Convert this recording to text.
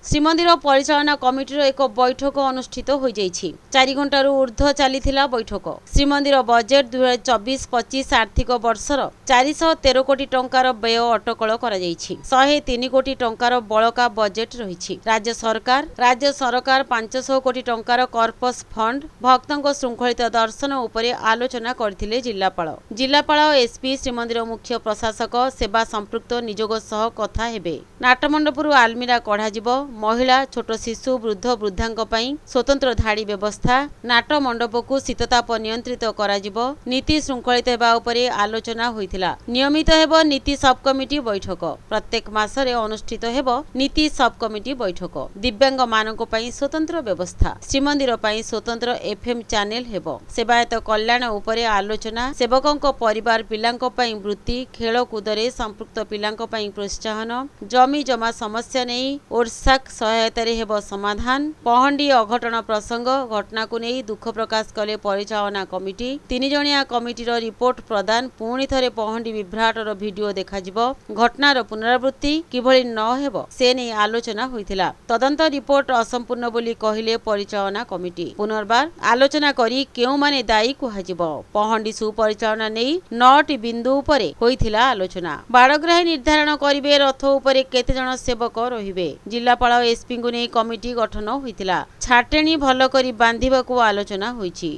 ଶ୍ରୀମନ୍ଦିର ପରିଚାଳନା କମିଟିର ଏକ ବୈଠକ ଅନୁଷ୍ଠିତ ହୋଇଯାଇଛି। 4 ଘଣ୍ଟାରୁ ଊର୍ଦ୍ଧ୍ୱ ଚାଲିଥିଲା ବୈଠକ। ଶ୍ରୀମନ୍ଦିର ବଜେଟ୍ 2024-25 ଆର୍ଥିକ ବର୍ଷର 413 କୋଟି ଟଙ୍କାର ବ୍ୟୟ ଅଟକଳ କରାଯାଇଛି। 103 କୋଟି ଟଙ୍କାର ବଳକା ବଜେଟ୍ ରହିଛି। ରାଜ୍ୟ ସରକାର 500 କୋଟି ଟଙ୍କାର କର୍ପସ ଫଣ୍ଡ ଭକ୍ତଙ୍କ ଶୃଙ୍ଖଳିତ ଦର୍ଶନ ଉପରେ ଆଲୋଚନା କରିଥିଲେ। ଜିଲ୍ଲାପାଳ ଏସ୍ପି ଶ୍ରୀମନ୍ଦିର ମୁଖ୍ୟ ପ୍ରଶାସକ ସେବା ସମ୍ପୃକ୍ତ ନିଯୋଗ ସହ କଥା ହେବେ। ନାଟମଣ୍ଡପରୁ ଆଲମିରା କଢାଯିବ। ମହିଳା, ଛୋଟ ଶିଶୁ, ବୃଦ୍ଧ ବୃଦ୍ଧାଙ୍କ ପାଇଁ ସ୍ୱତନ୍ତ୍ର ଧାଡି ବ୍ୟବସ୍ଥା। ନାଟ ମଣ୍ଡପକୁ ଶୀତତାପ ନିୟନ୍ତ୍ରିତ କରାଯିବ। ନୀତି ଶୃଙ୍ଖଳିତ ହେବା ଉପରେ ଆଲୋଚନା ହୋଇଥିଲା। ନିୟମିତ ହେବ ନୀତି ସବ୍ କମିଟି ବୈଠକ। ପ୍ରତ୍ୟେକ ମାସରେ ଅନୁଷ୍ଠିତ ହେବ ନୀତି ସବ୍ କମିଟି ବୈଠକ। ଦିବ୍ୟାଙ୍ଗ ମାନଙ୍କ ପାଇଁ ସ୍ୱତନ୍ତ୍ର ବ୍ୟବସ୍ଥା। ଶ୍ରୀମନ୍ଦିର ପାଇଁ ସ୍ୱତନ୍ତ୍ର FM ଚ୍ୟାନେଲ ହେବ। ସେବାୟତ କଲ୍ୟାଣ ଉପରେ ଆଲୋଚନା। ସେବକଙ୍କ ପରିବାର ପିଲାଙ୍କ ପାଇଁ ବୃତ୍ତି, ଖେଳକୁଦରେ ସମ୍ପୃକ୍ତ ପିଲାଙ୍କ ପାଇଁ ପ୍ରୋତ୍ସାହନ, ଜମି ଜମା ସମସ୍ୟା ନେଇ ଓଡ୍ସାକ୍ ସହାୟତାରେ ହେବ ସମାଧାନ। ପହଣ୍ଡି ଅଘଟଣ ପ୍ରସଙ୍ଗ ଘଟଣାକୁ ନେଇ ଦୁଃଖ ପ୍ରକାଶ କଲେ ପରିଚାଳନା କମିଟି। 3 ଜଣିଆ କମିଟିର ରିପୋର୍ଟ ପ୍ରଦାନ। ପୁଣି ଥରେ ପହଣ୍ଡି ବିଭ୍ରାଟର ଭିଡିଓ ଦେଖାଯିବ। ଘଟଣାର ପୁନରାବୃତ୍ତି କିଭଳି ନ ହେବ ସେ ନେଇ ଆଲୋଚନା ହୋଇଥିଲା। ତଦନ୍ତ ରିପୋର୍ଟ ଅସମ୍ପୂର୍ଣ୍ଣ ବୋଲି କହିଲେ ପରିଚାଳନା କମିଟି। ପୁନର୍ବାର ଆଲୋଚନା କରି କେଉଁମାନେ ଦାୟୀ କୁହାଯିବ। ପହଣ୍ଡି ସୁପରିଚାଳନା ନେଇ 9ଟି ବିନ୍ଦୁ ଉପରେ ହୋଇଥିଲା ଆଲୋଚନା। ବାଡଗ୍ରାହୀ ନିର୍ଦ୍ଧାରଣ କରିବେ। ରଥ ଉପରେ କେତେ ଜଣ ସେବକ ରହିବେ। ଜିଲ୍ଲାପାଳ ଏସ୍ପିଙ୍କୁ ନେଇ କମିଟି ଗଠନ ହୋଇଥିଲା। ଛାଟେଣି ଭଲ କରି ବାନ୍ଧିବାକୁ ଆଲୋଚନା ହୋଇଛି।